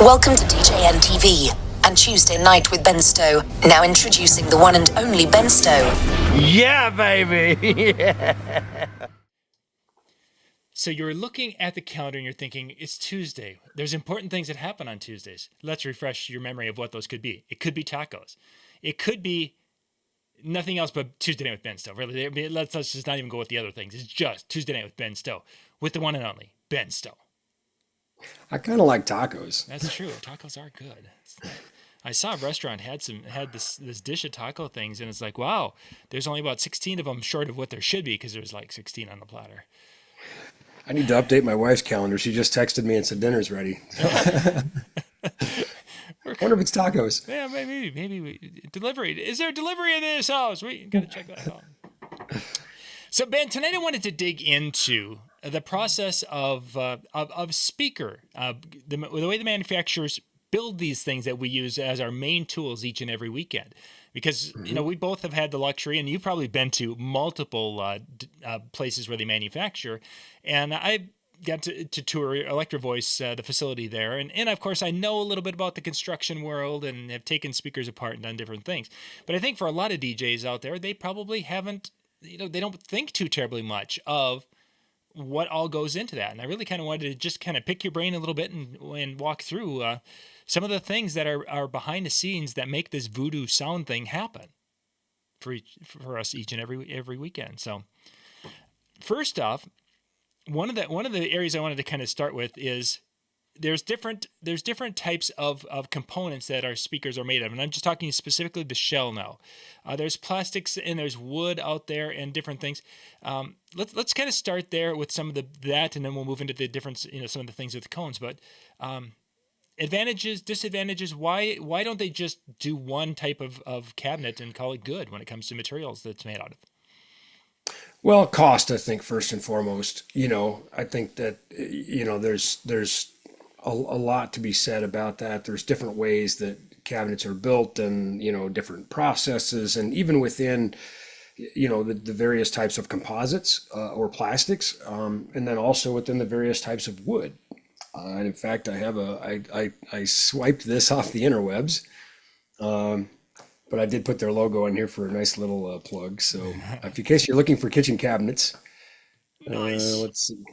Welcome to DJNTV and Tuesday Night with Ben Stowe. Now introducing the one and only Ben Stowe. Yeah, baby! Yeah. So you're looking at the calendar and you're thinking, it's Tuesday. There's important things that happen on Tuesdays. Let's refresh your memory of what those could be. It could be tacos. It could be nothing else but Tuesday Night with Ben Stowe. Really, let's just not even go with the other things. It's just Tuesday Night with Ben Stowe with the one and only Ben Stowe. I kind of like tacos. That's true. Tacos are good. I saw a restaurant had this dish of taco things, and it's like, wow, there's only about 16 of them short of what there should be because there's like 16 on the platter. I need to update my wife's calendar. She just texted me and said dinner's ready. I wonder if it's tacos. Yeah, maybe delivery. Is there delivery in this house? We gotta check that out. So Ben, tonight I wanted to dig into the process of speaker, the way the manufacturers build these things that we use as our main tools each and every weekend. Because, you know, we both have had the luxury, and you've probably been to multiple places where they manufacture. And I got to tour Electro Voice, the facility there. And of course, I know a little bit about the construction world and have taken speakers apart and done different things. But I think for a lot of DJs out there, they probably haven't, they don't think too terribly much of what all goes into that. And I really kind of wanted to just kind of pick your brain a little bit and walk through some of the things that are behind the scenes that make this voodoo sound thing happen for us each and every weekend. So first off, one of the areas I wanted to kind of start with is there's different types of components that our speakers are made of, and I'm just talking specifically the shell now. There's plastics and there's wood out there and different things. Let's kind of start there with some of that, and then we'll move into the difference, some of the things with the cones. But advantages, disadvantages. Why don't they just do one type of cabinet and call it good when it comes to materials that's made out of? Well, cost, I think, first and foremost. I think that, there's a lot to be said about that. There's different ways that cabinets are built and, different processes. And even within, the various types of composites or plastics, and then also within the various types of wood. And in fact, I swiped this off the interwebs, but I did put their logo in here for a nice little plug. So in case you're looking for kitchen cabinets, nice. Let's see.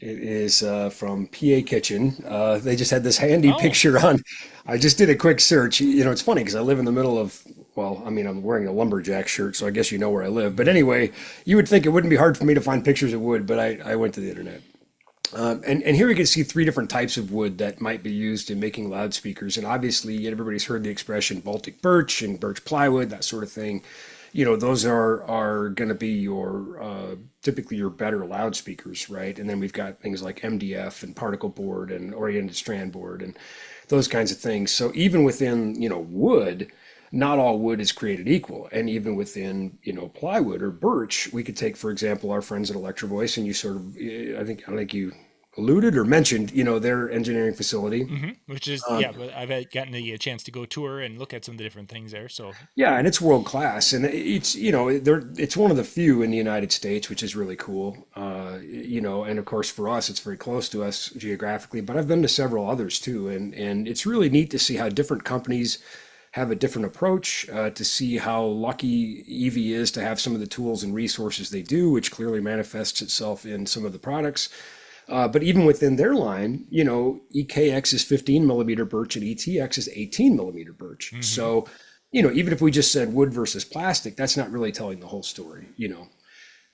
It is from PA Kitchen. They just had this handy picture on. I just did a quick search. It's funny because I live in the middle of, I'm wearing a lumberjack shirt, so I guess you know where I live. But anyway, you would think it wouldn't be hard for me to find pictures of wood, but I went to the internet. And here we can see three different types of wood that might be used in making loudspeakers. And obviously, everybody's heard the expression Baltic birch and birch plywood, that sort of thing. Those are going to be your typically your better loudspeakers, right? And then we've got things like MDF and particle board and oriented strand board and those kinds of things. So even within, wood, not all wood is created equal. And even within, plywood or birch, we could take, for example, our friends at Electro Voice, and you sort of, I think you alluded or mentioned, their engineering facility. Which is, but I've gotten the chance to go tour and look at some of the different things there. So yeah, and it's world class, and it's it's one of the few in the United States, which is really cool. And of course for us, it's very close to us geographically. But I've been to several others too, and it's really neat to see how different companies have a different approach, to see how lucky Evie is to have some of the tools and resources they do, which clearly manifests itself in some of the products. But even within their line, EKX is 15 millimeter birch and ETX is 18 millimeter birch. So, even if we just said wood versus plastic, that's not really telling the whole story,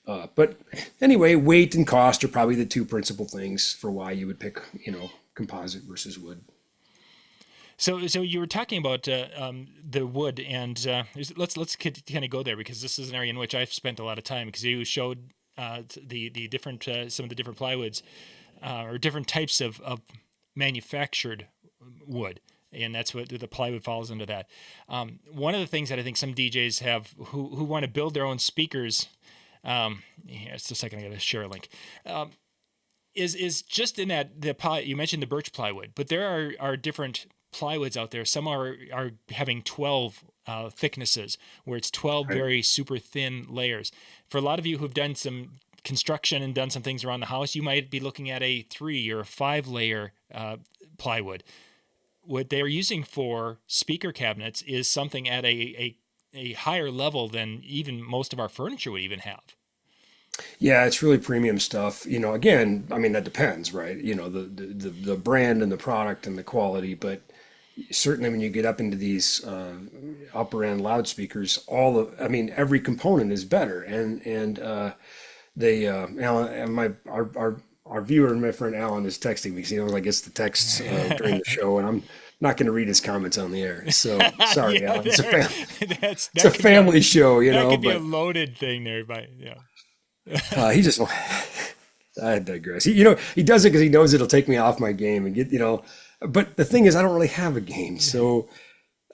But anyway, weight and cost are probably the two principal things for why you would pick, composite versus wood. So you were talking about the wood, and let's kind of go there, because this is an area in which I've spent a lot of time, because you showed the different some of the different plywoods or different types of manufactured wood, and that's what the plywood falls into that. One of the things that I think some DJs have who want to build their own speakers, just a second, I got to share a link. Is just in that you mentioned the birch plywood, but there are different plywoods out there. Some are having 12 thicknesses, where it's 12 very super thin layers. For a lot of you who've done some construction and done some things around the house, you might be looking at a 3 or 5 layer plywood. What they're using for speaker cabinets is something at a higher level than even most of our furniture would even have. Yeah, it's really premium stuff. Again, I mean that depends, right? The brand and the product and the quality, but certainly when you get up into these upper end loudspeakers, I mean every component is better, and they Alan and our viewer and my friend Alan is texting me because he knows I get the texts during the show, and I'm not going to read his comments on the air. So sorry, Yeah, Alan. It's that a could family show, that could be a but loaded thing there, but he just. I digress. He does it because he knows it'll take me off my game and get. But the thing is, I don't really have a game, so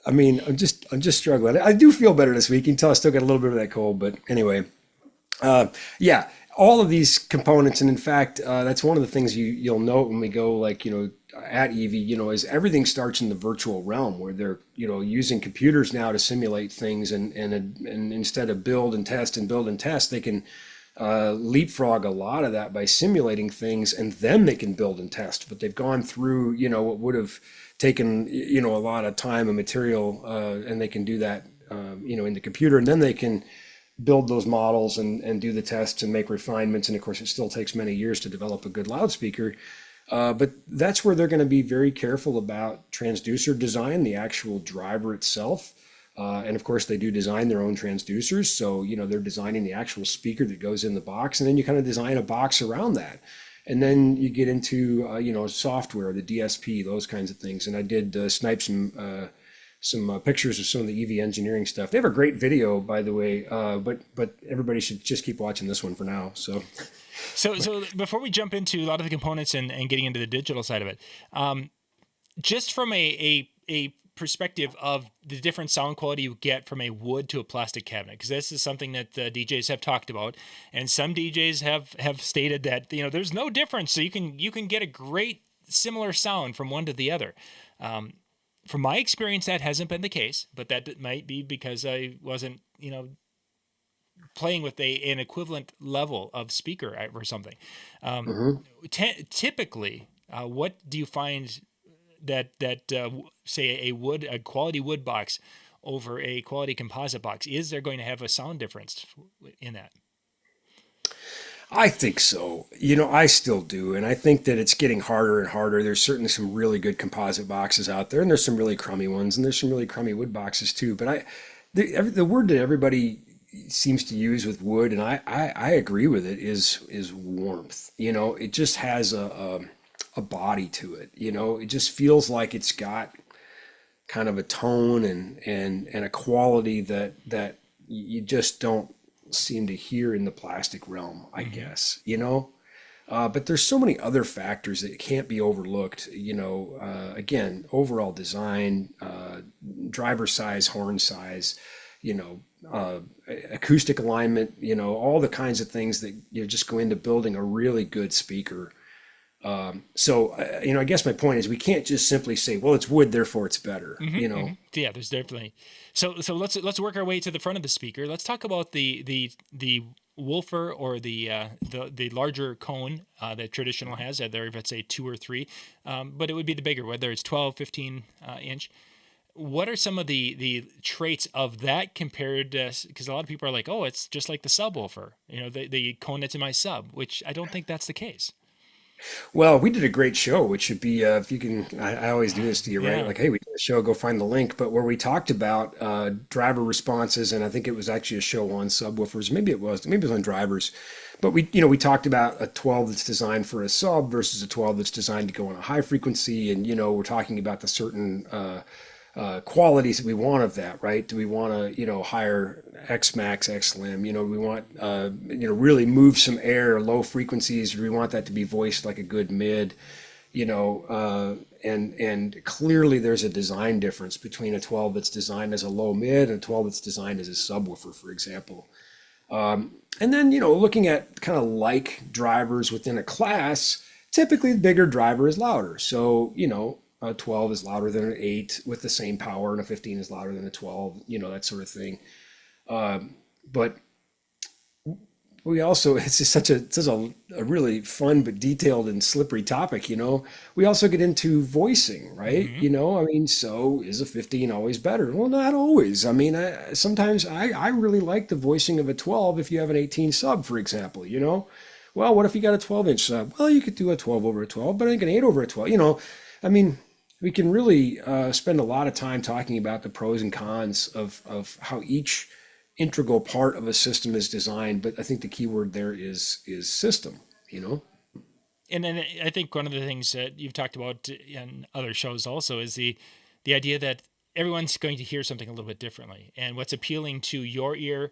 I mean, I'm just struggling. I do feel better this week. You can tell I still got a little bit of that cold, but anyway. Yeah, all of these components, and in fact, that's one of the things you'll note when we go at EV, is everything starts in the virtual realm where they're using computers now to simulate things, and instead of build and test, they can leapfrog a lot of that by simulating things, and then they can build and test. But they've gone through what would have taken a lot of time and material, and they can do that in the computer, and then they can build those models and do the tests and make refinements. And of course, it still takes many years to develop a good loudspeaker. But that's where they're going to be very careful about transducer design, the actual driver itself. And of course, they do design their own transducers. So, they're designing the actual speaker that goes in the box, and then you kind of design a box around that. And then you get into, software, the DSP, those kinds of things. And I did snipe some pictures of some of the EV engineering stuff. They have a great video, by the way, but everybody should just keep watching this one for now. So before we jump into a lot of the components and getting into the digital side of it, just from a perspective of the different sound quality you get from a wood to a plastic cabinet, because this is something that DJs have talked about, and some DJs have stated that there's no difference, so you can get a great similar sound from one to the other. From my experience, that hasn't been the case, but that might be because I wasn't, playing with an equivalent level of speaker or something. Typically, what do you find that say a quality wood box over a quality composite box, is there going to have a sound difference in that? I think so. I still do. And I think that it's getting harder and harder. There's certainly some really good composite boxes out there, and there's some really crummy ones, and there's some really crummy wood boxes too. But the word that everybody seems to use with wood, and I agree with it, is warmth. It just has a body to it. It just feels like it's got kind of a tone and a quality that you just don't seem to hear in the plastic realm, I guess, but there's so many other factors that can't be overlooked, again, overall design, driver size, horn size, acoustic alignment, all the kinds of things that just go into building a really good speaker. I guess my point is we can't just simply say, well, it's wood, therefore it's better, Yeah, there's definitely. So let's work our way to the front of the speaker. Let's talk about the woofer, or the larger cone that traditional has, either if it's a 2 or 3, but it would be the bigger, whether it's 12, 15 inch. What are some of the traits of that compared to, because a lot of people are like, oh, it's just like the subwoofer, the cone that's in my sub, which I don't think that's the case. Well, we did a great show, which should be, if you can, I always do this to you, right? Yeah. Like, hey, we did a show, go find the link. But where we talked about driver responses, and I think it was actually a show on subwoofers. Maybe it was on drivers. But we talked about a 12 that's designed for a sub versus a 12 that's designed to go on a high frequency. And, we're talking about the certain qualities that we want of that, right? Do we want to, higher X max, X slim? We want, really move some air, low frequencies. Do we want that to be voiced like a good mid? And clearly there's a design difference between a 12 that's designed as a low mid and a 12 that's designed as a subwoofer, for example. And then, looking at kind of like drivers within a class, typically the bigger driver is louder. So, a 12 is louder than an 8 with the same power, and a 15 is louder than a 12, that sort of thing. But we also, it's just such a really fun but detailed and slippery topic, We also get into voicing, right? Hmm. I mean, so is a 15 always better? Well, not always. I mean, sometimes I really like the voicing of a 12 if you have an 18 sub, for example. Well, what if you got a 12-inch sub? Well, you could do a 12 over a 12, but I think an 8 over a 12. I mean, we can really spend a lot of time talking about the pros and cons of how each integral part of a system is designed, but I think the key word there is system, you know? And then I think one of the things that you've talked about in other shows also is the idea that everyone's going to hear something a little bit differently, and what's appealing to your ear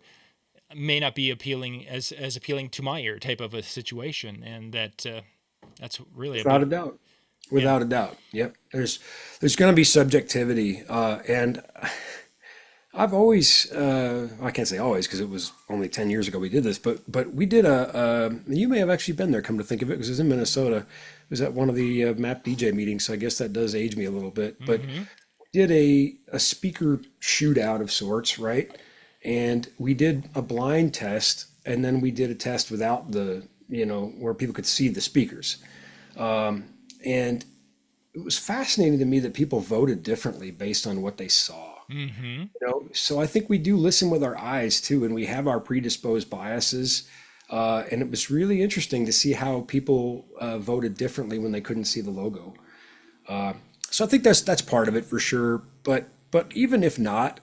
may not be appealing as appealing to my ear type of a situation, and that's really a Without a big doubt. yeah. Without a doubt. Yep. There's going to be subjectivity. And I've always, I can't say always because it was only 10 years ago we did this, but we did you may have actually been there, come to think of it, because it was in Minnesota. It was at one of the MAP DJ meetings, so I guess that does age me a little bit. But Hmm. we did a speaker shootout of sorts, right? And we did a blind test, and then we did a test without where people could see the speakers. And it was fascinating to me that people voted differently based on what they saw. Hmm. So I think we do listen with our eyes too, and we have our predisposed biases. And it was really interesting to see how people voted differently when they couldn't see the logo. So I think that's part of it for sure. But even if not,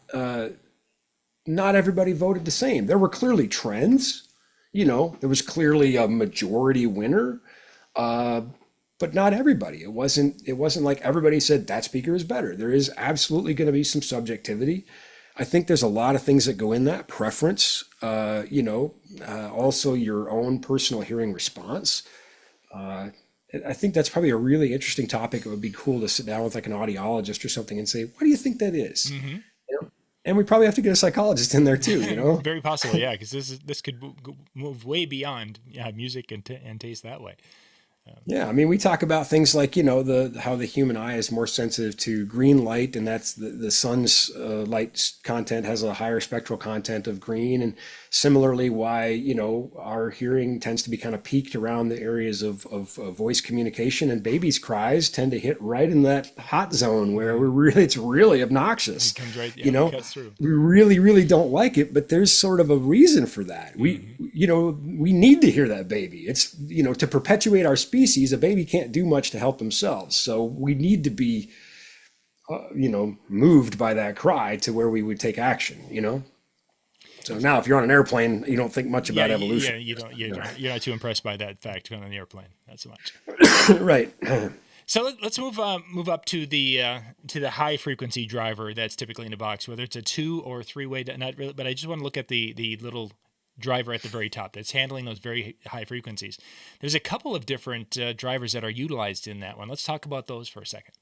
not everybody voted the same. There were clearly trends. There was clearly a majority winner. But not everybody. It wasn't like everybody said that speaker is better. There is absolutely going to be some subjectivity. I think there's a lot of things that go in that preference. Also your own personal hearing response. I think that's probably a really interesting topic. It would be cool to sit down with like an audiologist or something and say, what do you think that is? Hmm. And we probably have to get a psychologist in there too. Very possible, yeah, because this could move way beyond music and taste that way. Yeah, I mean, we talk about things like, how the human eye is more sensitive to green light, and that's the sun's light content has a higher spectral content of green, and similarly, why our hearing tends to be kind of peaked around the areas of voice communication, and babies' cries tend to hit right in that hot zone where it's really obnoxious. It comes right, You know, cuts through. we really, really don't like it, but there's sort of a reason for that. We need to hear that baby. It's, to perpetuate our species, a baby can't do much to help themselves. So we need to be, moved by that cry to where we would take action. So now if you're on an airplane, you don't think much about evolution. Yeah, you're not too impressed by that fact going on the airplane, not so much. Right. So let's move up to the high frequency driver that's typically in the box, whether it's a 2 or 3-way. Not really, but I just want to look at the little driver at the very top that's handling those very high frequencies. There's a couple of different drivers that are utilized in that one. Let's talk about those for a second.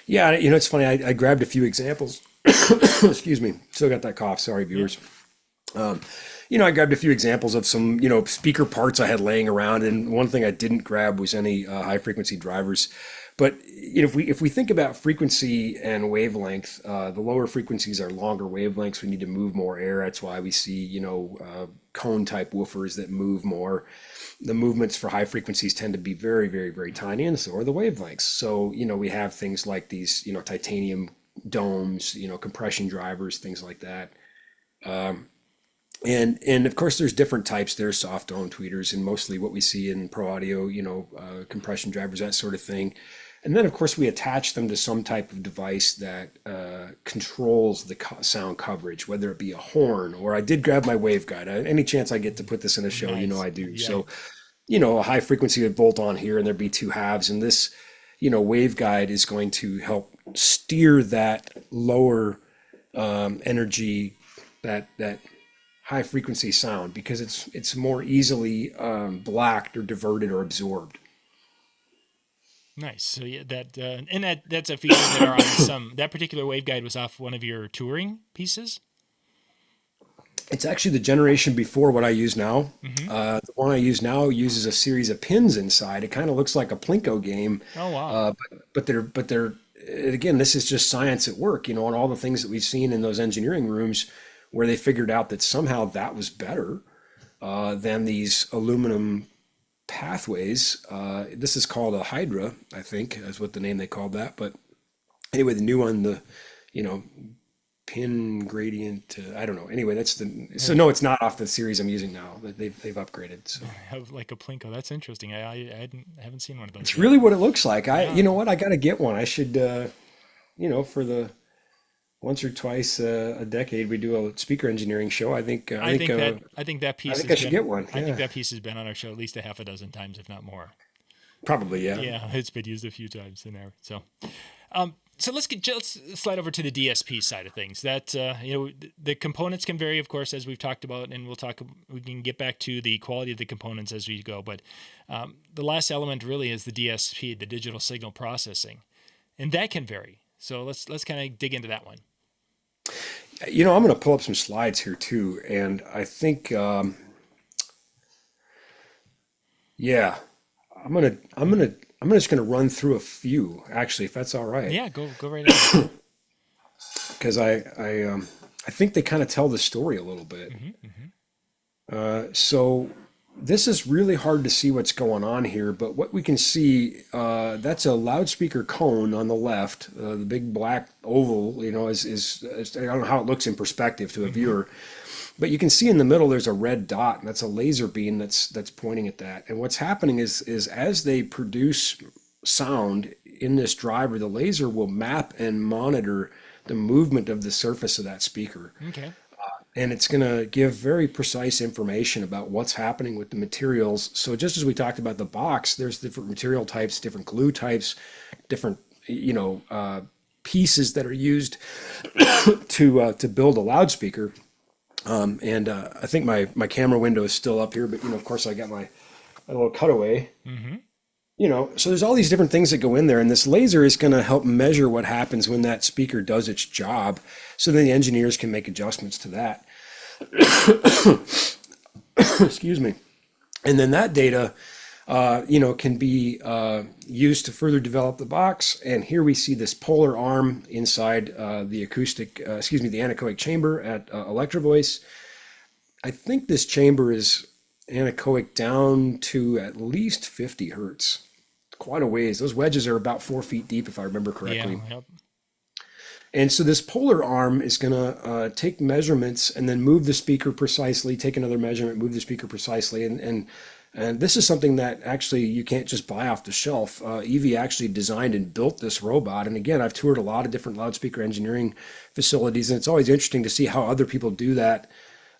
Yeah, it's funny. I grabbed a few examples. Excuse me. Still got that cough. Sorry, viewers. I grabbed a few examples of some, speaker parts I had laying around, and one thing I didn't grab was any high frequency drivers. But if we think about frequency and wavelength, the lower frequencies are longer wavelengths. We need to move more air. That's why we see, cone type woofers that move more. The movements for high frequencies tend to be very, very, very tiny, and so are the wavelengths. So, we have things like these, titanium domes, compression drivers, things like that. And of course, there's different types. There's soft dome tweeters, and mostly what we see in pro audio, compression drivers, that sort of thing. And then, of course, we attach them to some type of device that controls the sound coverage, whether it be a horn, or I did grab my waveguide. Any chance I get to put this in a show, Nice. I do. Yeah. So, a high frequency would bolt on here, and there'd be two halves, and this, waveguide is going to help steer that lower energy, that high frequency sound, because it's more easily blacked or diverted or absorbed. Nice. So yeah, that's a feature that are on that particular waveguide was off one of your touring pieces. It's actually the generation before what I use now. Mm-hmm. The one I use now uses a series of pins inside. It kind of looks like a Plinko game. Oh wow. But they're again, this is just science at work, and all the things that we've seen in those engineering rooms where they figured out that somehow that was better. than these aluminum pathways. This is called a Hydra, I think, is what the name they called that. But anyway, the new one, the, you know, pin gradient, I don't know. Anyway, that's the, so no, it's not off the series I'm using now. They've upgraded. So I have like a Plinko. That's interesting. I haven't seen one of those it's yet. really what it looks like. Yeah. You know what? I got to get one. I should, you know, for the once or twice a decade we do a speaker engineering show. I think I think that piece. I think I should get one. I think Yeah. that piece has been on our show at least a half a dozen times, if not more. Probably, yeah. Yeah, it's been used a few times in there. So, so let's slide over to the DSP side of things. That you know, the components can vary, of course, as we've talked about, and we can get back to the quality of the components as we go. But the last element really is the DSP, the digital signal processing, and that can vary. So let's kind of dig into that one. You know, I'm going to pull up some slides here too, and I think, yeah, I'm just gonna run through a few actually, if that's all right. Yeah, go right ahead. Because I think they kind of tell the story a little bit. So this is really hard to see what's going on here, but what we can see, that's a loudspeaker cone on the left. The big black oval, you know, is I don't know how it looks in perspective to a viewer, but you can see in the middle there's a red dot, and that's a laser beam that's pointing at that. And what's happening is as they produce sound in this driver, the laser will map and monitor the movement of the surface of that speaker. Okay. And it's going to give very precise information about what's happening with the materials. So just as we talked about the box, there's different material types, different glue types, different, you know, pieces that are used to build a loudspeaker. I think my camera window is still up here, but, you know, of course I got my little cutaway. You know, so there's all these different things that go in there, and this laser is going to help measure what happens when that speaker does its job, so then the engineers can make adjustments to that. Excuse me. And then that data, you know, can be used to further develop the box. And here we see this polar arm inside the the anechoic chamber at Electro Voice. I think this chamber is anechoic down to at least 50 hertz. Quite a ways. Those wedges are about 4 feet deep, if I remember correctly. Yeah. Yep. And so this polar arm is going to take measurements and then move the speaker precisely, take another measurement, move the speaker precisely. And this is something that actually you can't just buy off the shelf. Evie actually designed and built this robot. And again, I've toured a lot of different loudspeaker engineering facilities, and it's always interesting to see how other people do that.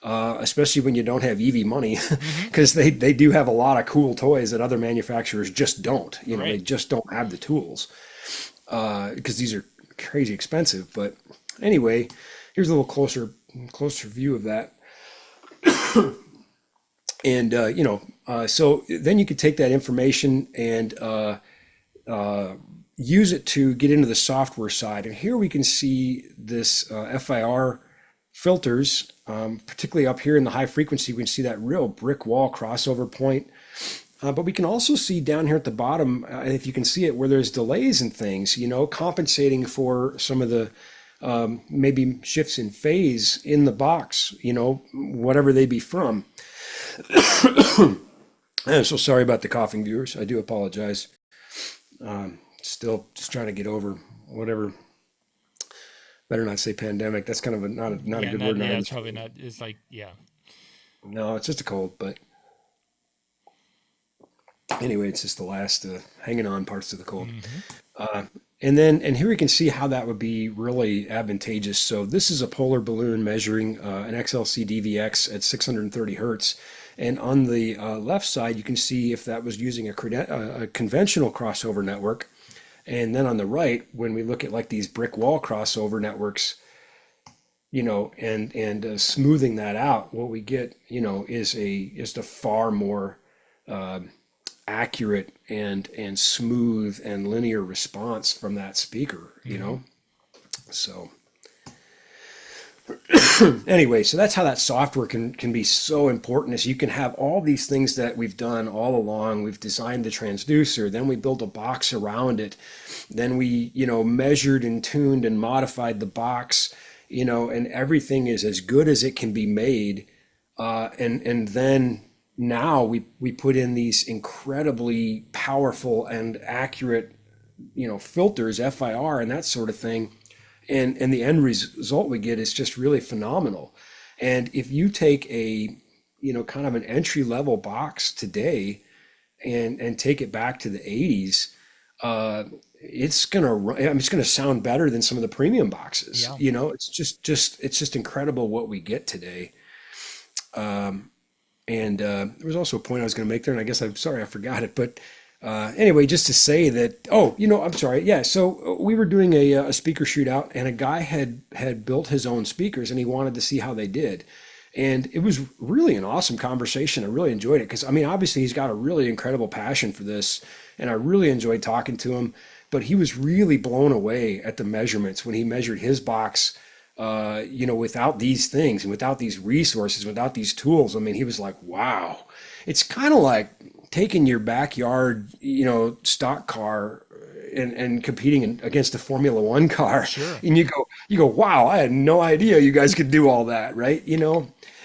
Especially when you don't have Evie money, because they do have a lot of cool toys that other manufacturers just don't. You know, Right. they just don't have the tools because these are crazy expensive. But anyway, here's a little closer view of that. And you know, so then you could take that information and use it to get into the software side. And here we can see this FIR filters, particularly up here in the high frequency, we can see that real brick wall crossover point. But we can also see down here at the bottom, if you can see it, where there's delays and things, you know, compensating for some of the maybe shifts in phase in the box, you know, whatever they be from. I'm so sorry about the coughing, viewers. I do apologize. Still just trying to get over whatever. Better not say pandemic. That's kind of not a good word. Yeah, it's probably not. It's like, yeah. No, it's just a cold, but anyway, it's just the last hanging on parts of the cold. And here we can see how that would be really advantageous. So this is a polar balloon measuring an XLC DVX at 630 hertz. And on the left side, you can see if that was using a conventional crossover network. And then on the right, when we look at like these brick wall crossover networks, you know, and smoothing that out, what we get, you know, is a far more accurate and smooth and linear response from that speaker, you know. So anyway, so that's how that software can be so important, is you can have all these things that we've done all along. We've designed the transducer, then we built a box around it, then we, you know, measured and tuned and modified the box, you know, and everything is as good as it can be made And then now we put in these incredibly powerful and accurate, filters, FIR and that sort of thing. And the end result we get is just really phenomenal. And if you take a, kind of an entry level box today and take it back to the 80s, it's gonna sound better than some of the premium boxes. Yeah. It's just incredible what we get today. And there was also a point I was going to make there, and I guess I'm sorry I forgot it. But anyway, just to say that, I'm sorry. Yeah, so we were doing a speaker shootout, and a guy had built his own speakers, and he wanted to see how they did. And it was really an awesome conversation. I really enjoyed it because, obviously he's got a really incredible passion for this, and I really enjoyed talking to him. But he was really blown away at the measurements when he measured his box, without these things and without these resources, without these tools. He was like, wow. It's kind of like taking your backyard, stock car and competing against a Formula One car. Sure. And you go, wow, I had no idea you guys could do all that, right?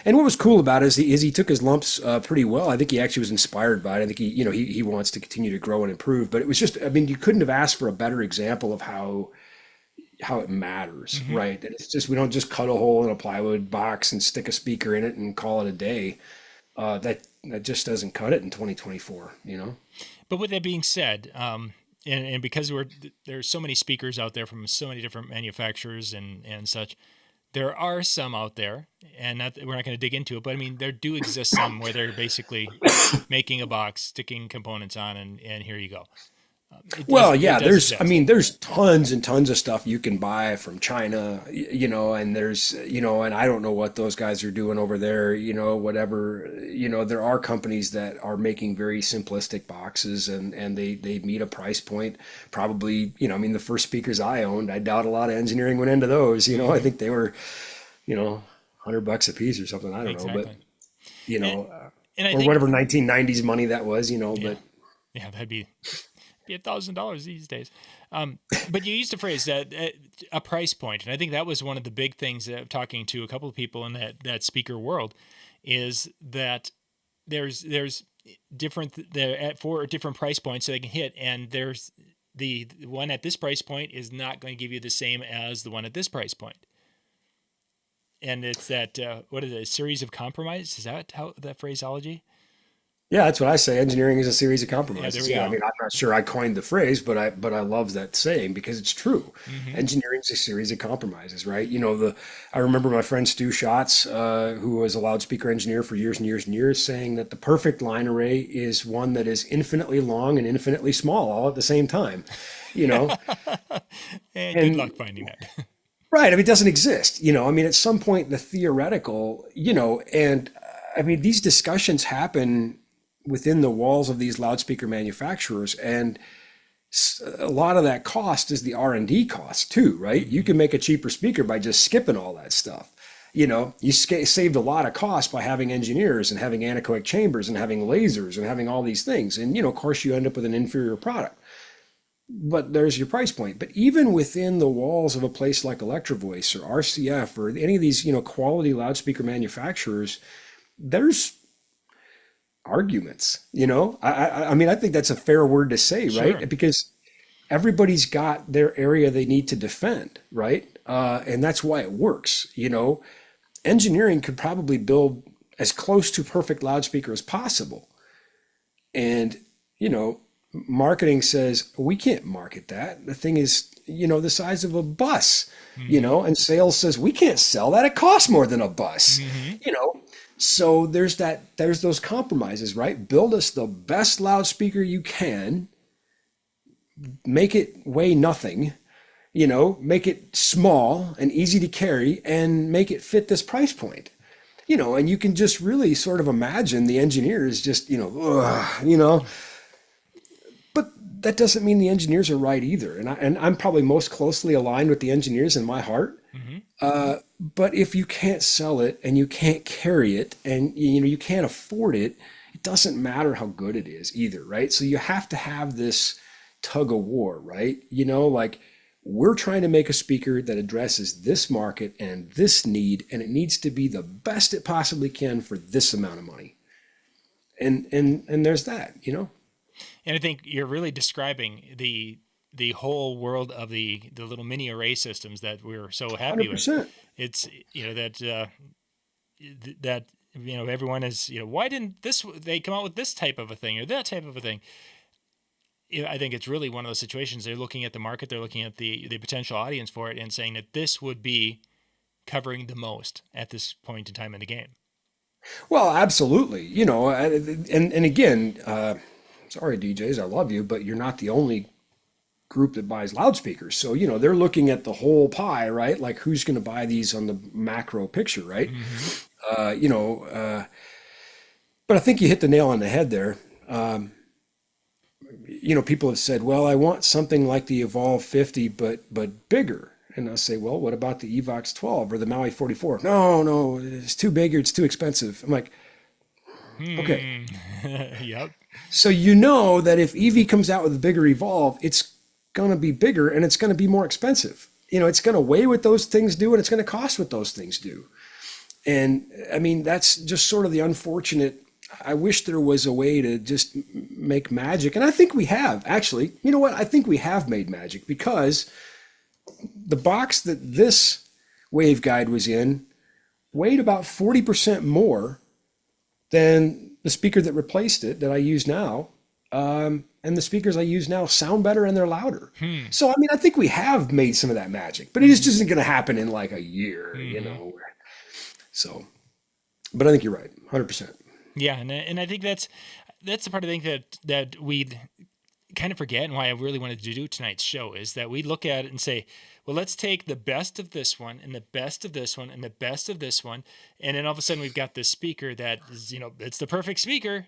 And what was cool about it is he took his lumps pretty well. I think he actually was inspired by it. I think he wants to continue to grow and improve. But it was just, you couldn't have asked for a better example of how it matters, right? That it's just, we don't just cut a hole in a plywood box and stick a speaker in it and call it a day. That just doesn't cut it in 2024, But with that being said, and because there's so many speakers out there from so many different manufacturers and such, there are some out there, and we're not going to dig into it, but there do exist some where they're basically making a box, sticking components on, and here you go. Well, yeah, there's tons and tons of stuff you can buy from China, and there's, and I don't know what those guys are doing over there, whatever, there are companies that are making very simplistic boxes and they meet a price point. Probably, the first speakers I owned, I doubt a lot of engineering went into those, I think they were, $100 a piece or something. I don't know, but, or whatever 1990s money that was, but. Yeah, that'd be $1,000 these days. But you used a phrase that a price point, and I think that was one of the big things that talking to a couple of people in that speaker world is that there's different there for different price points that they can hit, and there's the one at this price point is not going to give you the same as the one at this price point. And it's that what is it, a series of compromises? Is that how that phraseology? Yeah, that's what I say. Engineering is a series of compromises. Yeah, I'm not sure I coined the phrase, but I love that saying because it's true. Engineering is a series of compromises, right? I remember my friend Stu Schatz, who was a loudspeaker engineer for years and years and years, saying that the perfect line array is one that is infinitely long and infinitely small all at the same time. And good luck finding that. Right. It doesn't exist. At some point the theoretical, and these discussions happen within the walls of these loudspeaker manufacturers, and a lot of that cost is the R&D cost too, right? You can make a cheaper speaker by just skipping all that stuff. You saved a lot of cost by having engineers and having anechoic chambers and having lasers and having all these things, and of course you end up with an inferior product. But there's your price point. But even within the walls of a place like Electro Voice or RCF or any of these quality loudspeaker manufacturers, there's arguments. I think that's a fair word to say, right? Sure. Because everybody's got their area they need to defend, right? And that's why it works. Engineering could probably build as close to perfect loudspeaker as possible, and marketing says we can't market that. The thing is, the size of a bus, and sales says we can't sell that. It costs more than a bus, So there's those compromises, right? Build us the best loudspeaker you can, make it weigh nothing, make it small and easy to carry, and make it fit this price point. And you can just really sort of imagine the engineers just, but that doesn't mean the engineers are right either. And I'm probably most closely aligned with the engineers in my heart. But if you can't sell it and you can't carry it and you can't afford it, it doesn't matter how good it is either, right? So you have to have this tug of war, right? Like we're trying to make a speaker that addresses this market and this need, and it needs to be the best it possibly can for this amount of money. And there's that, you know. And I think you're really describing the whole world of the little mini array systems that we're so happy 100%. with. It's, that everyone is, why didn't they come out with this type of a thing or that type of a thing? I think it's really one of those situations. They're looking at the market, they're looking at the potential audience for it, and saying that this would be covering the most at this point in time in the game. Well, absolutely. And again, sorry, DJs, I love you, but you're not the only group that buys loudspeakers. So, they're looking at the whole pie, right? Like who's going to buy these on the macro picture, right? But I think you hit the nail on the head there. People have said, well, I want something like the Evolve 50, but bigger. And I'll say, well, what about the Evox 12 or the Maui 44? No, it's too big or it's too expensive. I'm like, okay. Yep. So that if EV comes out with a bigger Evolve, it's going to be bigger and it's going to be more expensive. It's going to weigh what those things do and it's going to cost what those things do. And I mean, that's just sort of the unfortunate. I wish there was a way to just make magic. And I think we have, actually. You know what? I think we have made magic, because the box that this waveguide was in weighed about 40% more than the speaker that replaced it that I use now. And the speakers I use now sound better and they're louder. So, I mean, I think we have made some of that magic, but it just isn't going to happen in like a year, So, but I think you're right, 100%. Yeah, and I think that's the part of the thing that we kind of forget, and why I really wanted to do tonight's show is that we look at it and say, well, let's take the best of this one and the best of this one and the best of this one, and then all of a sudden we've got this speaker that is, it's the perfect speaker,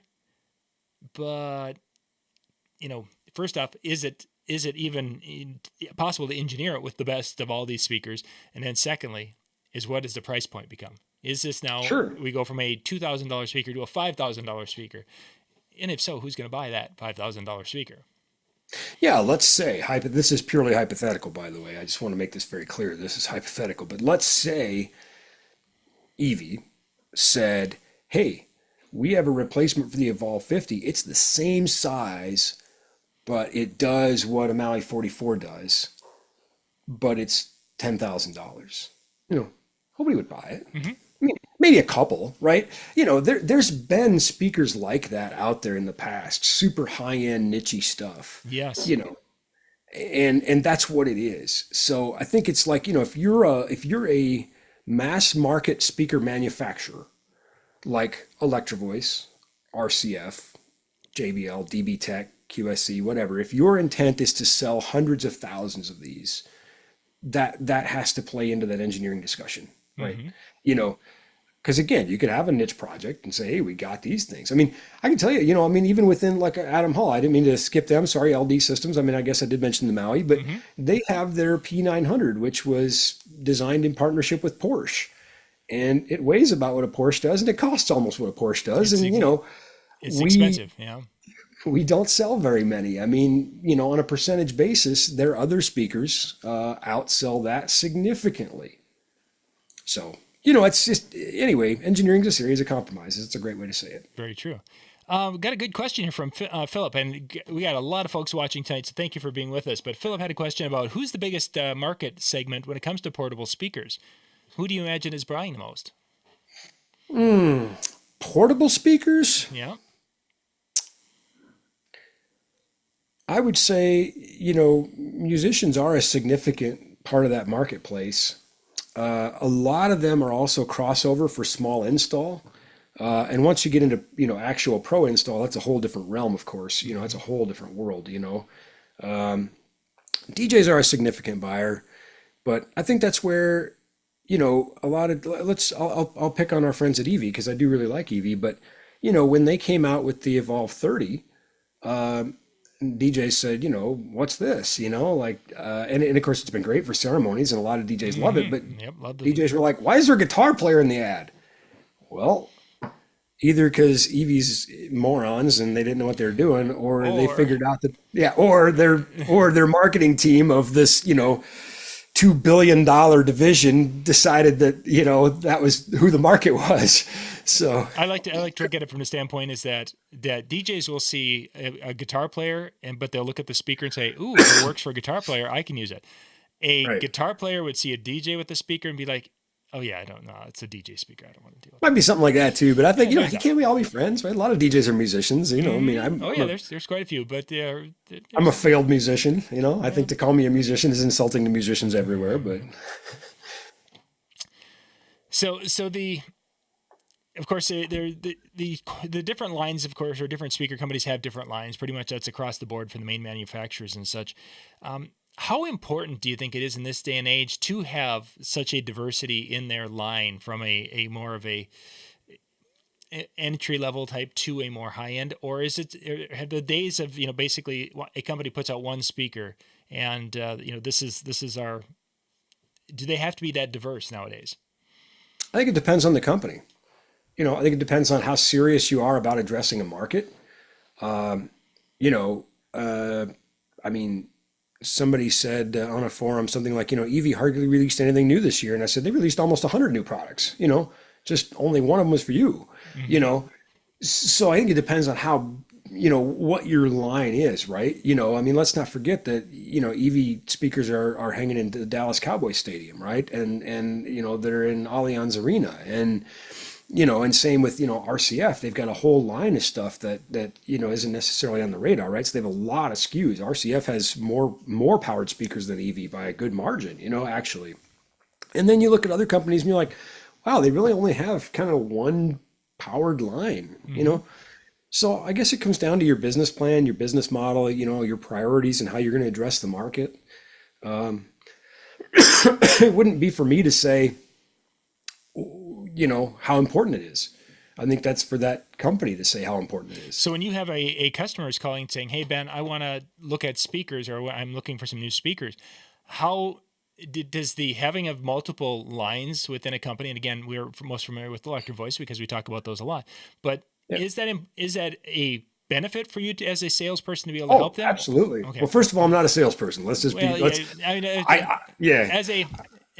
but first off, is it even possible to engineer it with the best of all these speakers? And then secondly, what does the price point become? Is this now, Sure, we go from a $2,000 speaker to a $5,000 speaker? And if so, who's going to buy that $5,000 speaker? Yeah, let's say, this is purely hypothetical, by the way. I just want to make this very clear. This is hypothetical. But let's say Evie said, hey, we have a replacement for the Evolve 50. It's the same size, but it does what a Maui 44 does, but it's $10,000. Nobody would buy it. I mean, maybe a couple, right? There's been speakers like that out there in the past, super high-end, niche-y stuff. Yes. And that's what it is. So I think it's like, if you're a mass market speaker manufacturer, like Electro Voice, RCF, JBL, DB Tech, QSC, whatever, if your intent is to sell hundreds of thousands of these, that has to play into that engineering discussion, right? Because again, you could have a niche project and say, hey, we got these things. I mean, I can tell you, even within like Adam Hall, I didn't mean to skip them. Sorry, LD Systems. I mean, I guess I did mention the Maui, but they have their P900, which was designed in partnership with Porsche. And it weighs about what a Porsche does, and it costs almost what a Porsche does. It's expensive, yeah. We don't sell very many. I mean, on a percentage basis, their other speakers outsell that significantly. So, it's just, anyway, engineering is a series of compromises. It's a great way to say it. Very true. Got a good question here from Philip, and we got a lot of folks watching tonight, so thank you for being with us. But Philip had a question about who's the biggest market segment when it comes to portable speakers. Who do you imagine is buying the most? Portable speakers? Yeah. I would say, musicians are a significant part of that marketplace. A lot of them are also crossover for small install. And once you get into, actual pro install, that's a whole different realm, of course. It's a whole different world, DJs are a significant buyer, but I think that's where, a lot of, I'll pick on our friends at Evie because I do really like Evie, but, when they came out with the Evolve 30, DJs said, what's this? And of course it's been great for ceremonies and a lot of DJs love it, but love DJs were like, why is there a guitar player in the ad? Well, either because EV's morons and they didn't know what they were doing, or they Or figured out that, yeah, or their marketing team of this, $2 billion division decided that, that was who the market was. So I like to look at it from the standpoint is that DJs will see a guitar player but they'll look at the speaker and say, "Ooh, if it works for a guitar player, I can use it." A right. guitar player would see a DJ with the speaker and be like, "Oh yeah, I don't know. It's a DJ speaker. I don't want to deal with Might be something like that too, but I think, Yeah, can't we all be friends, right? A lot of DJs are musicians, I mean, there's quite a few, but I'm a failed musician, I think to call me a musician is insulting to musicians everywhere, but so of course, the different lines, of course, or different speaker companies have different lines. Pretty much that's across the board for the main manufacturers and such. How important do you think it is in this day and age to have such a diversity in their line from a more of a entry level type to a more high end, or have the days of basically a company puts out one speaker and this is our, do they have to be that diverse nowadays? I think it depends on the company. I think it depends on how serious you are about addressing a market. I mean, somebody said on a forum something like, EV hardly released anything new this year. And I said, they released almost 100 new products, just only one of them was for you, So I think it depends on how, what your line is, right? I mean, let's not forget that, EV speakers are hanging in the Dallas Cowboys Stadium, right? And they're in Allianz Arena. And same with, RCF, they've got a whole line of stuff that isn't necessarily on the radar, right? So they have a lot of SKUs. RCF has more powered speakers than EV by a good margin, actually. And then you look at other companies and you're like, wow, they really only have kind of one powered line, So I guess it comes down to your business plan, your business model, your priorities and how you're going to address the market. It wouldn't be for me to say, how important it is. I think that's for that company to say how important it is. So when you have a customer is calling saying, "Hey Ben, I want to look at speakers, or I'm looking for some new speakers," how does the having of multiple lines within a company, and again, we're most familiar with Electric Voice because we talk about those a lot, but is that a benefit for you as a salesperson to be able to help them? Absolutely. Okay. Well, first of all, I'm not a salesperson. Let's just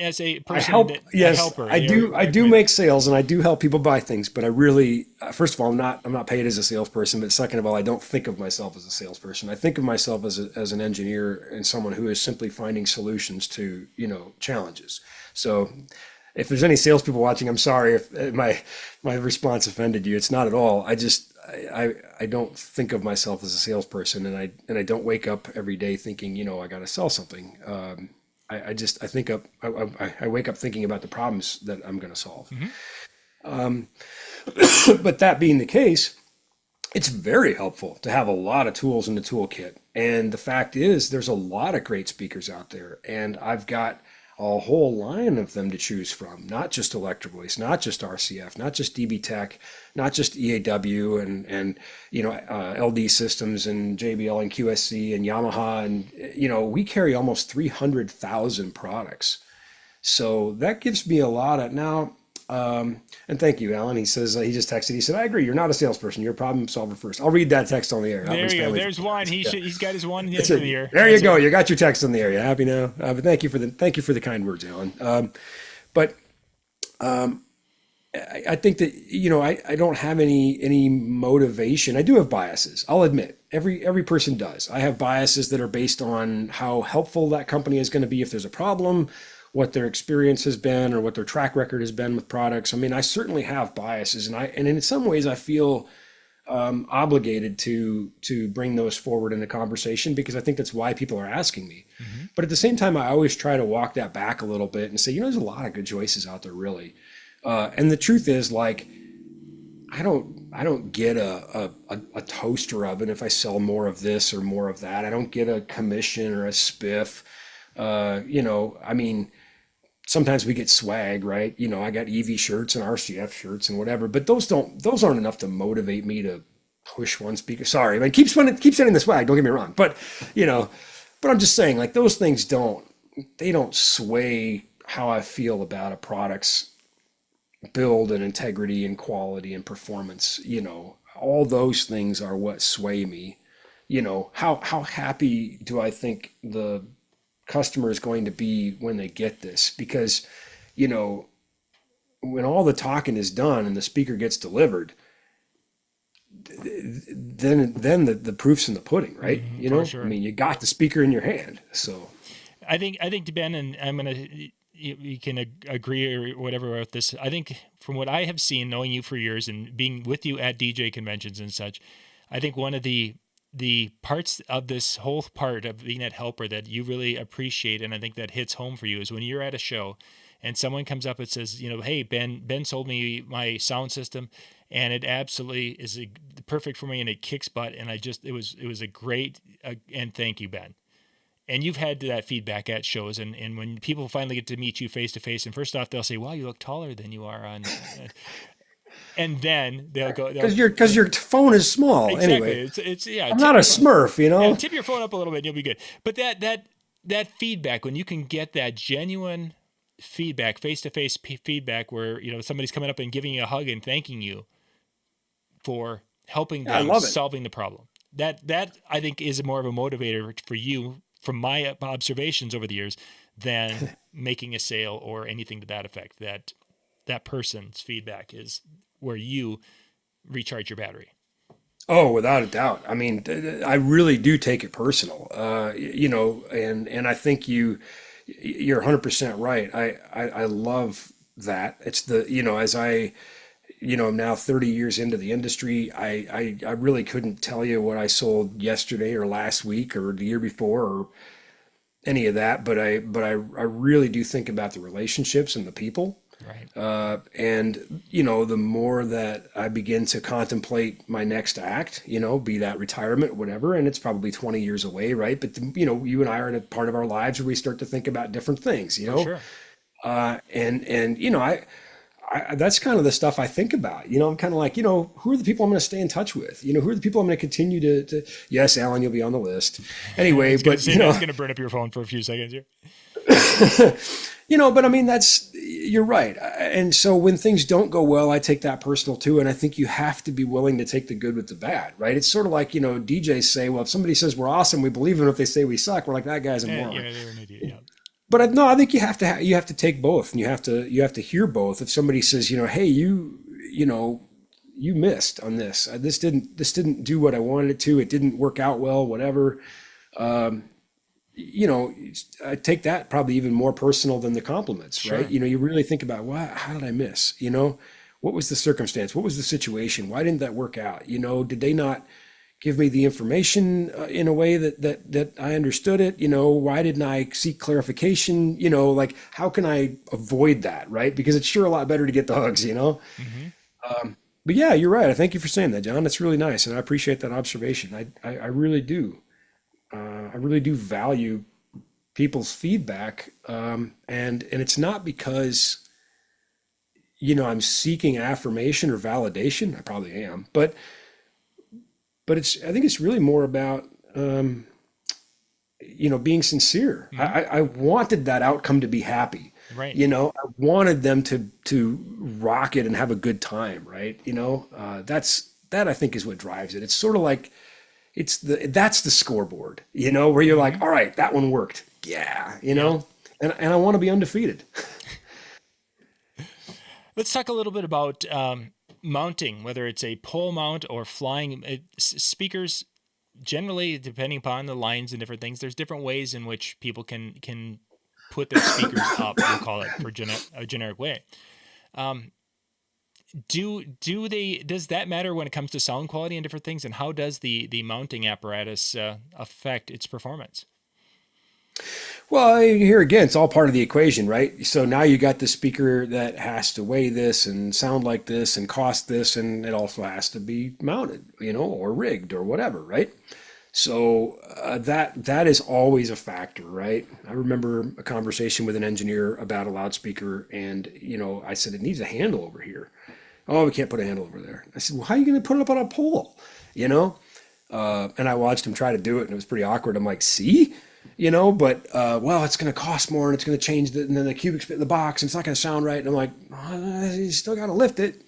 as a person, I help. Yes, a helper, I do make sales and I do help people buy things, but I really, first of all, I'm not paid as a salesperson, but second of all, I don't think of myself as a salesperson. I think of myself as an engineer and someone who is simply finding solutions to, challenges. So if there's any salespeople watching, I'm sorry if my response offended you. It's not at all. I don't think of myself as a salesperson, and I don't wake up every day thinking, I got to sell something. I wake up thinking about the problems that I'm going to solve. But that being the case, it's very helpful to have a lot of tools in the toolkit. And the fact is, there's a lot of great speakers out there, and I've got a whole line of them to choose from, not just Electric Voice, not just RCF, not just DB Tech, not just EAW and LD Systems and JBL and QSC and Yamaha. And, we carry almost 300,000 products. So that gives me a lot of now. And thank you, Alan. He says, he just texted, he said, I agree. You're not a salesperson. You're a problem solver first. I'll read that text on the air. There you go. There's one. He's got his one for the year. There you go. You got your text on the air. You happy now? But thank you for the kind words, Alan. I think that, I don't have any motivation. I do have biases. I'll admit every person does. I have biases that are based on how helpful that company is going to be if there's a problem, what their experience has been or what their track record has been with products. I mean, I certainly have biases, and in some ways I feel obligated to bring those forward in a conversation because I think that's why people are asking me. Mm-hmm. But at the same time, I always try to walk that back a little bit and say, there's a lot of good choices out there, really. And the truth is, like, I don't get a toaster oven if I sell more of this or more of that. I don't get a commission or a spiff. I mean, sometimes we get swag, right? I got EV shirts and RCF shirts and whatever, but those aren't enough to motivate me to push one speaker. Sorry, I mean, keep sending the swag. Don't get me wrong, but but I'm just saying, like, those things don't sway how I feel about a product's build and integrity and quality and performance, all those things are what sway me. How happy do I think the customer is going to be when they get this? Because, you know, when all the talking is done and the speaker gets delivered, then the proof's in the pudding, right? For sure. I mean, you got the speaker in your hand. So I think Ben, and I'm gonna, you can agree or whatever with this. I think from what I have seen, knowing you for years and being with you at DJ conventions and such, I think one of the parts of this whole part of being that helper that you really appreciate, and I think that hits home for you, is when you're at a show and someone comes up and says, hey, Ben sold me my sound system and it absolutely is perfect for me and it kicks butt. And it was a great, and thank you, Ben. And you've had that feedback at shows, and when people finally get to meet you face to face, and first off, they'll say, wow, you look taller than you are on, and then they'll go, because your phone is small. exactly. Anyway, It's yeah. I'm not a Smurf, Yeah, tip your phone up a little bit and you'll be good. But that feedback, when you can get that genuine feedback, face-to-face feedback, where somebody's coming up and giving you a hug and thanking you for helping them solving the problem. That I think is more of a motivator for you, from my observations over the years, than making a sale or anything to that effect. That person's feedback is where you recharge your battery. Oh, without a doubt. I mean, I really do take it personal. And I think you're 100% right. I love that. It's as I'm now 30 years into the industry, I really couldn't tell you what I sold yesterday or last week or the year before or any of that, but I really do think about the relationships and the people. Right. And the more that I begin to contemplate my next act, be that retirement, whatever, and it's probably 20 years away, right? But you and I are in a part of our lives where we start to think about different things, For sure. I that's kind of the stuff I think about. I'm kind of like, who are the people I'm going to stay in touch with? Who are the people I'm going to continue to yes, Alan, you'll be on the list. Anyway, It's going to burn up your phone for a few seconds here. But I mean, you're right. And so when things don't go well, I take that personal too. And I think you have to be willing to take the good with the bad, right? It's sort of like, DJs say, well, if somebody says we're awesome, we believe them. If they say we suck, we're like, that guy's a moron. Yeah, they're an idiot. Yeah. But no, I think you have to take both, and you have to hear both. If somebody says, hey, you missed on this. This didn't do what I wanted it to. It didn't work out well, whatever. I take that probably even more personal than the compliments, Sure. right? You really think about, how did I miss? What was the circumstance? What was the situation? Why didn't that work out? Did they not give me the information in a way that I understood it? Why didn't I seek clarification? Like, how can I avoid that, right? Because it's sure a lot better to get the hugs, Mm-hmm. But yeah, you're right. I thank you for saying that, John. That's really nice, and I appreciate that observation. I really do. I really do value people's feedback, and it's not because I'm seeking affirmation or validation. I probably am, but I think it's really more about being sincere. Mm-hmm. I wanted that outcome to be happy. Right. I wanted them to rock it and have a good time, right? That I think is what drives it. It's sort of like that's the scoreboard, where you're like, all right, that one worked. Yeah, and I want to be undefeated. Let's talk a little bit about mounting, whether it's a pole mount or flying speakers. Generally, depending upon the lines and different things, there's different ways in which people can put their speakers up, we'll call it, for a generic way. Does that matter when it comes to sound quality and different things? And how does the mounting apparatus affect its performance? Well, here again, it's all part of the equation, right? So now you got the speaker that has to weigh this and sound like this and cost this, and it also has to be mounted, or rigged or whatever, right? So that is always a factor, right? I remember a conversation with an engineer about a loudspeaker, and I said, it needs a handle over here. Oh, we can't put a handle over there. I said, well, how are you going to put it up on a pole? And I watched him try to do it, and it was pretty awkward. I'm like, see, but well, it's going to cost more and it's going to change and then the cubic spit in the box and it's not going to sound right. And I'm like, you still got to lift it.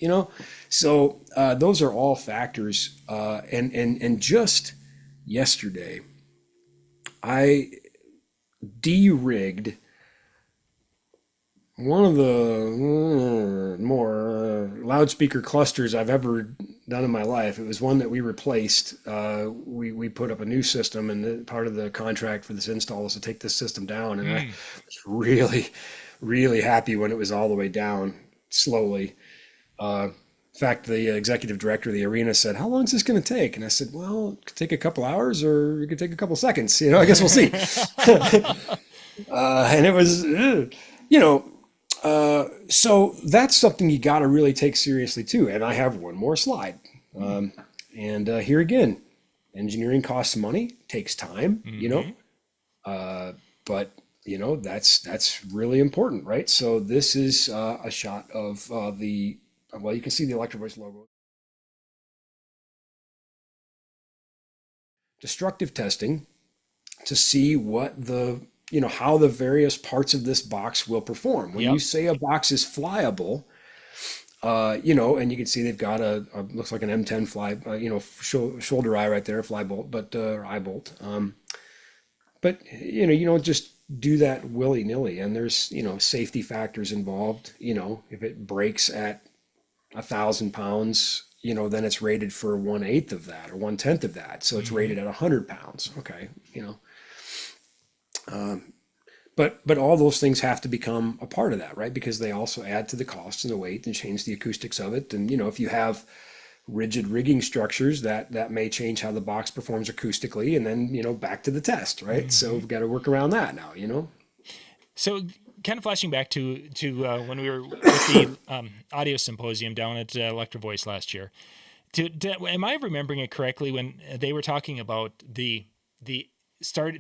So those are all factors. And just yesterday, I de-rigged one of the more loudspeaker clusters I've ever done in my life. It was one that we replaced. We put up a new system, and part of the contract for this install was to take this system down. And I was really, really happy when it was all the way down slowly. In fact, the executive director of the arena said, "How long is this going to take?" And I said, "Well, it could take a couple hours, or it could take a couple seconds. I guess we'll see." And it was, so that's something you got to really take seriously too. And I have one more slide. And here again, engineering costs money, takes time, but that's really important, right? So this is a shot of well, you can see the Electro Voice logo. Destructive testing to see what how the various parts of this box will perform. When you say a box is flyable, and you can see they've got looks like an M10 fly, shoulder eye right there, fly bolt, but eye bolt. But you don't just do that willy nilly, and there's safety factors involved. If it breaks at 1,000 pounds, then it's rated for 1/8 of that or 1/10 of that, so it's rated at 100 pounds. Okay, But all those things have to become a part of that, right? Because they also add to the cost and the weight and change the acoustics of it. And, if you have rigid rigging structures, that may change how the box performs acoustically, and then, back to the test, right? So we've got to work around that now, So kind of flashing back to when we were with the audio symposium down at Electro Voice last year. Am I remembering it correctly when they were talking about the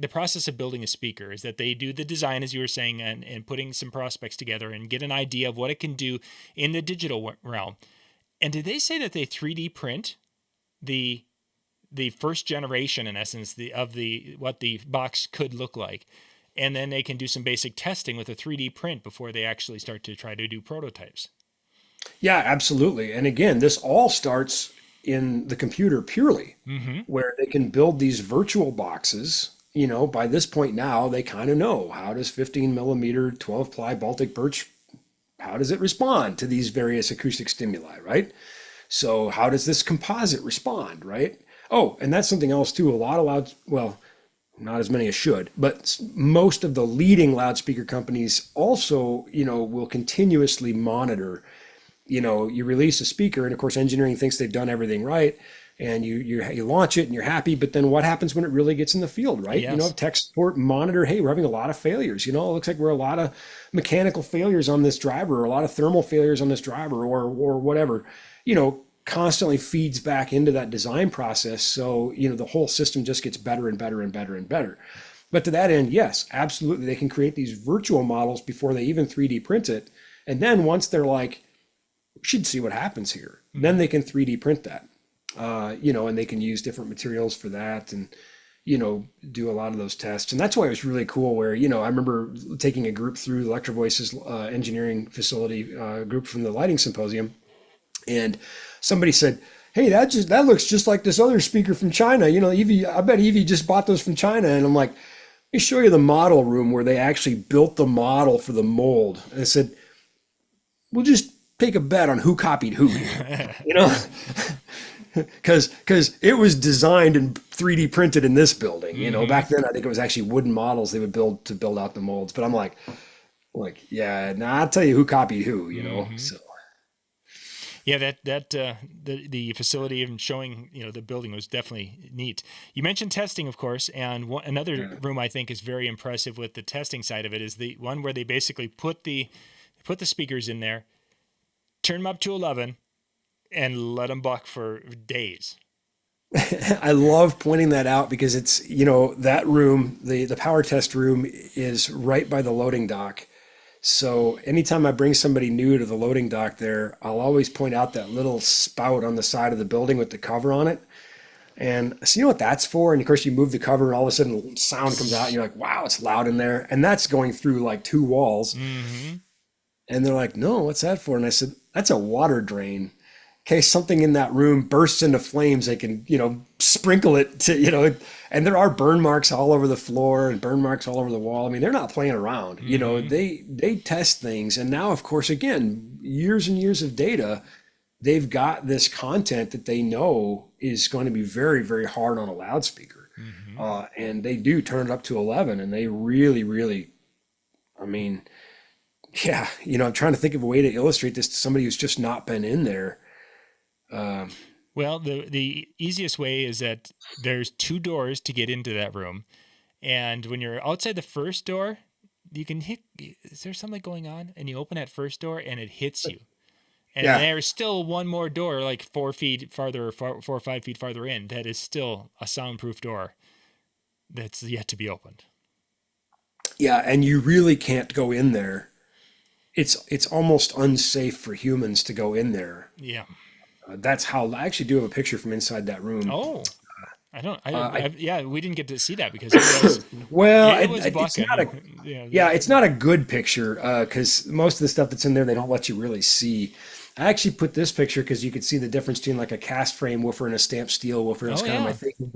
process of building a speaker is that they do the design, as you were saying, and putting some prospects together and get an idea of what it can do in the digital realm. And did they say that they 3D print the first generation, in essence, what the box could look like, and then they can do some basic testing with a 3D print before they actually start to try to do prototypes? Yeah, absolutely. And again, this all starts in the computer purely, where they can build these virtual boxes. By this point now, they kind of know, how does 15 millimeter 12 ply Baltic birch, how does it respond to these various acoustic stimuli, right? So how does this composite respond, right? Oh, and that's something else too. A lot of not as many as should, but most of the leading loudspeaker companies also, will continuously monitor. You release a speaker, and of course engineering thinks they've done everything right, and you launch it and you're happy, but then what happens when it really gets in the field, right? Yes. Tech support monitor, hey, we're having a lot of failures. It looks like we're a lot of mechanical failures on this driver, or a lot of thermal failures on this driver, or whatever, constantly feeds back into that design process. So, the whole system just gets better and better and better and better. But to that end, yes, absolutely. They can create these virtual models before they even 3D print it. And then once they're like, we should see what happens here, then they can 3D print that, and they can use different materials for that, and, do a lot of those tests. And that's why it was really cool where, I remember taking a group through Electro Voice's engineering facility group from the lighting symposium. And somebody said, hey, that looks just like this other speaker from China. Evie, I bet Evie just bought those from China. And I'm like, let me show you the model room where they actually built the model for the mold. And I said, we'll just take a bet on who copied who, because it was designed and 3D printed in this building. Back then, I think it was actually wooden models they would build to build out the molds. But I'm like, yeah, I'll tell you who copied who, so. Yeah, the facility and showing the building was definitely neat. You mentioned testing, of course, and another room I think is very impressive with the testing side of it is the one where they basically put the speakers in there, turn them up to 11, and let them buck for days. I love pointing that out because it's that room, the power test room, is right by the loading dock. So anytime I bring somebody new to the loading dock there, I'll always point out that little spout on the side of the building with the cover on it. And so you know what that's for? And of course you move the cover and all of a sudden sound comes out and you're like, wow, it's loud in there. And that's going through like 2 walls. Mm-hmm. And they're like, no, what's that for? And I said, that's a water drain. In case something in that room bursts into flames, they can, sprinkle it to, and there are burn marks all over the floor and burn marks all over the wall. I mean, they're not playing around, they test things. And now, of course, again, years and years of data, they've got this content that they know is going to be very, very hard on a loudspeaker. And they do turn it up to 11 and they really, really, I mean, yeah, I'm trying to think of a way to illustrate this to somebody who's just not been in there. Well, the easiest way is that there's 2 doors to get into that room. And when you're outside the first door, you can hit, is there something going on? And you open that first door and it hits you. And there's still one more door, like 4 feet farther, 4 or 5 feet farther in, that is still a soundproof door that's yet to be opened. Yeah, and you really can't go in there. It's almost unsafe for humans to go in there. Yeah. That's how I actually do have a picture from inside that room. Oh, we didn't get to see that because it was, it's not it's not a good picture because most of the stuff that's in there, they don't let you really see. I actually put this picture because you could see the difference between like a cast frame woofer and a stamped steel woofer. That's kind of my thinking.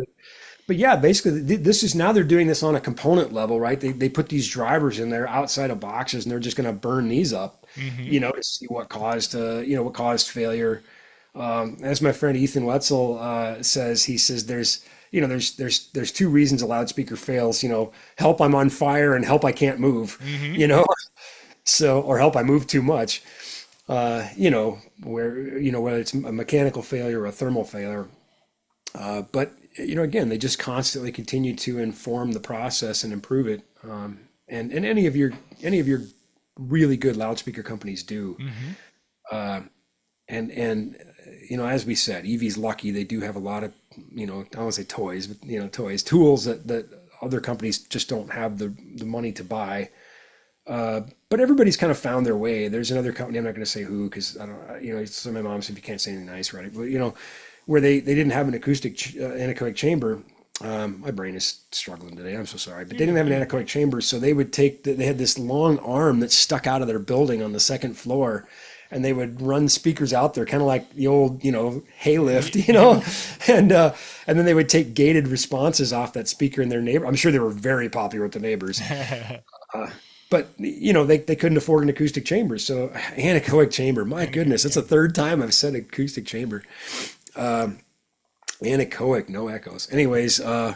But yeah, basically this is now they're doing this on a component level, right? They put these drivers in there outside of boxes and they're just going to burn these up, to see what caused failure. As my friend Ethan Wetzel says, he says there's 2 reasons a loudspeaker fails. Help, I'm on fire, and help, I can't move. So, or help, I move too much. Whether it's a mechanical failure or a thermal failure. But again, they just constantly continue to inform the process and improve it. And any of your really good loudspeaker companies do. And as we said, Evie's lucky. They do have a lot of, I don't want to say toys, but tools that other companies just don't have the money to buy. But everybody's kind of found their way. There's another company, I'm not going to say who, because I don't, so my mom said if you can't say anything nice, right? But where they didn't have an acoustic anechoic chamber. My brain is struggling today. I'm so sorry, but they didn't have an anechoic chamber, so they would they had this long arm that stuck out of their building on the 2nd floor. And they would run speakers out there, kind of like the old, hay lift, and then they would take gated responses off that speaker in their neighbor. I'm sure they were very popular with the neighbors, but they couldn't afford an acoustic chamber. So anechoic chamber, my goodness, that's the 3rd time I've said acoustic chamber. Anechoic, no echoes. Anyways, so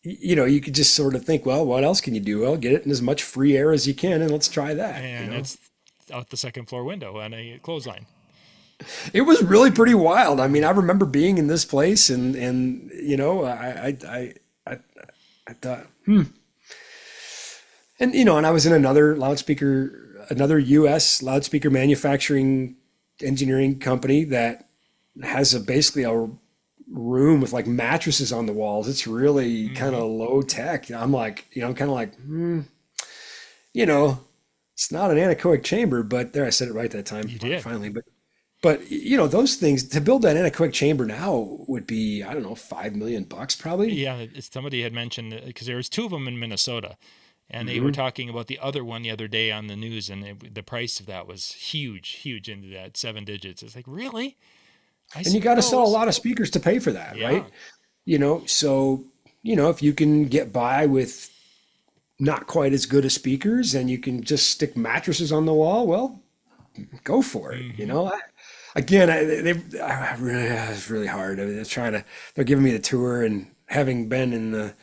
you could just sort of think, well, what else can you do? Well, get it in as much free air as you can, and let's try that. And it's out the 2nd floor window on a clothesline. It was really pretty wild. I mean, I remember being in this place and I thought, and and I was in another US loudspeaker manufacturing engineering company that has basically a room with like mattresses on the walls. It's really kind of low tech. I'm like, I'm kind of like, it's not an anechoic chamber, but there, I said it right that time. You did. Finally. But those things, to build that anechoic chamber now would be, I don't know, $5 million probably. Yeah. Somebody had mentioned, because there was 2 of them in Minnesota, and they were talking about the other one the other day on the news, and the price of that was huge into that 7 digits. It's like, really? And you got to sell a lot of speakers to pay for that, right? So, if you can get by with not quite as good as speakers and you can just stick mattresses on the wall, well, go for it. It's really hard. I mean, they're giving me the tour, and having been in the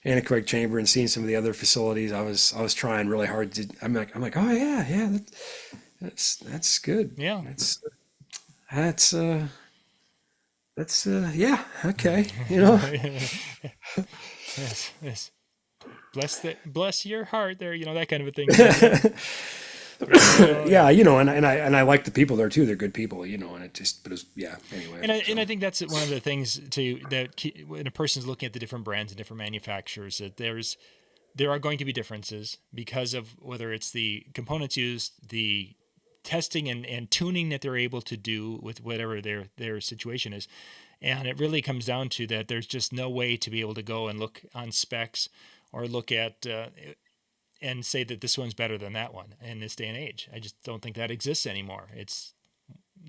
anechoic chamber and seeing some of the other facilities, I was trying really hard to, I'm like, oh yeah, that's good. Yeah. Yeah. Okay. Yes. Bless your heart there, that kind of a thing. Yeah, and I like the people there too. They're good people, and it just, but it was, yeah, anyway. And I think that's one of the things when a person's looking at the different brands and different manufacturers, that there are going to be differences because of whether it's the components used, the testing and tuning that they're able to do with whatever their situation is. And it really comes down to that there's just no way to be able to go and look on specs or look at and say that this one's better than that one in this day and age. I just don't think that exists anymore. It's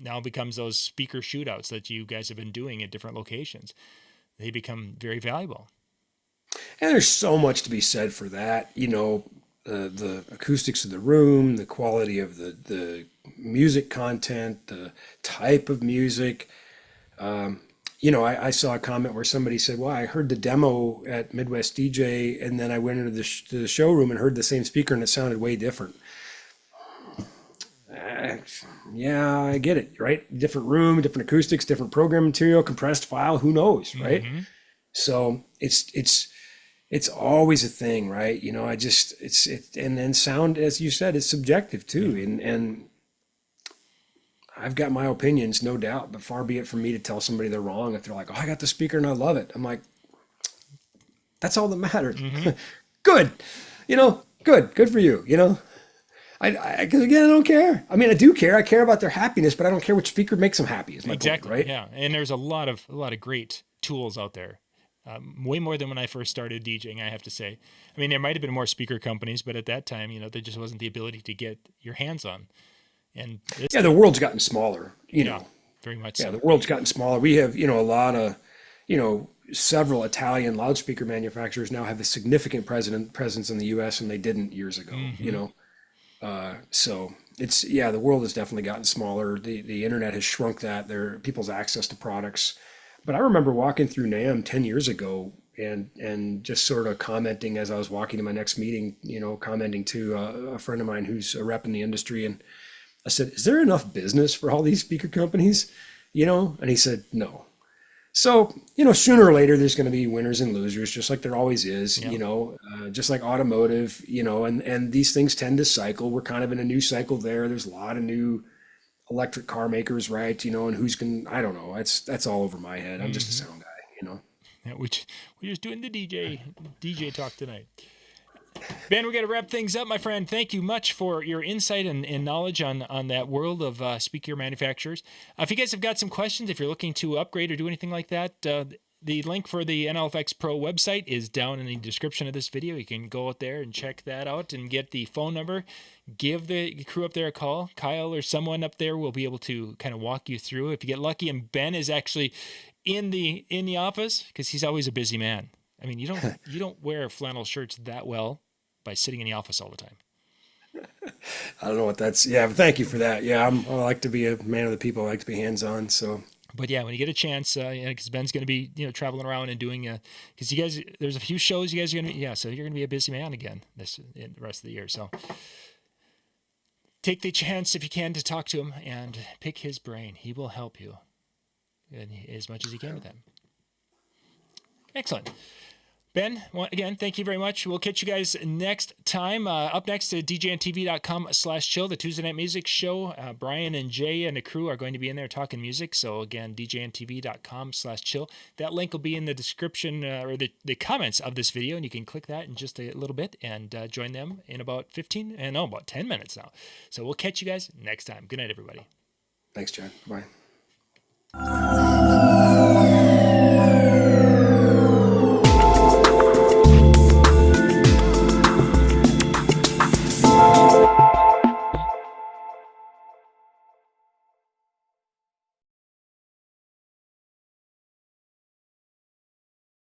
now becomes those speaker shootouts that you guys have been doing at different locations. They become very valuable. And there's so much to be said for that. The acoustics of the room, the quality of the music content, the type of music. I saw a comment where somebody said, well, I heard the demo at Midwest DJ, and then I went into the showroom and heard the same speaker, and it sounded way different. Yeah, I get it, right? Different room, different acoustics, different program material, compressed file, who knows, right? Mm-hmm. So it's always a thing, right? And then sound, as you said, is subjective too. And I've got my opinions, no doubt, but far be it from me to tell somebody they're wrong if they're like, oh, I got the speaker and I love it. I'm like, that's all that matters. Mm-hmm. Good. Good for you. Because again, I don't care. I mean, I do care. I care about their happiness, but I don't care which speaker makes them happy is my exactly point, right? Yeah. And there's a lot of great tools out there. Way more than when I first started DJing, I have to say. I mean, there might have been more speaker companies, but at that time, there just wasn't the ability to get your hands on. And the world's gotten smaller, very much Yeah, so. the world's gotten smaller. We have, a lot of, several Italian loudspeaker manufacturers now have a significant presence in the U.S. and they didn't years ago, So the world has definitely gotten smaller. The internet has shrunk that. People's access to products. But I remember walking through NAMM 10 years ago and just sort of commenting as I was walking to my next meeting, commenting to a friend of mine who's a rep in the industry. And I said, is there enough business for all these speaker companies? And he said, no. So, sooner or later, there's going to be winners and losers, just like there always is, just like automotive, and these things tend to cycle. We're kind of in a new cycle there. There's a lot of new electric car makers, right? And I don't know. That's all over my head. I'm just a sound guy, Yeah, we're just doing the DJ talk tonight. Ben, we got to wrap things up, my friend. Thank you much for your insight and knowledge on that world of speaker manufacturers. If you guys have got some questions, if you're looking to upgrade or do anything like that, the link for the NLFX Pro website is down in the description of this video. You can go out there and check that out and get the phone number. Give the crew up there a call. Kyle or someone up there will be able to kind of walk you through. If you get lucky and Ben is actually in the office, because he's always a busy man. I mean, you don't wear flannel shirts that well by sitting in the office all the time. I don't know what that's. Yeah, but thank you for that. Yeah, I like to be a man of the people. I like to be hands-on. So. But yeah, when you get a chance, because Ben's going to be traveling around and doing because you guys, there's a few shows you guys are going to so you're going to be a busy man again in the rest of the year. So take the chance if you can to talk to him and pick his brain. He will help you as much as he can with that. Excellent. Ben, again, thank you very much. We'll catch you guys next time. Up next, DJNTV.com/chill, the Tuesday Night Music Show. Brian and Jay and the crew are going to be in there talking music. So again, DJNTV.com/chill. That link will be in the description or the comments of this video, and you can click that in just a little bit and join them in about 10 minutes now. So we'll catch you guys next time. Good night, everybody. Thanks, John. Bye.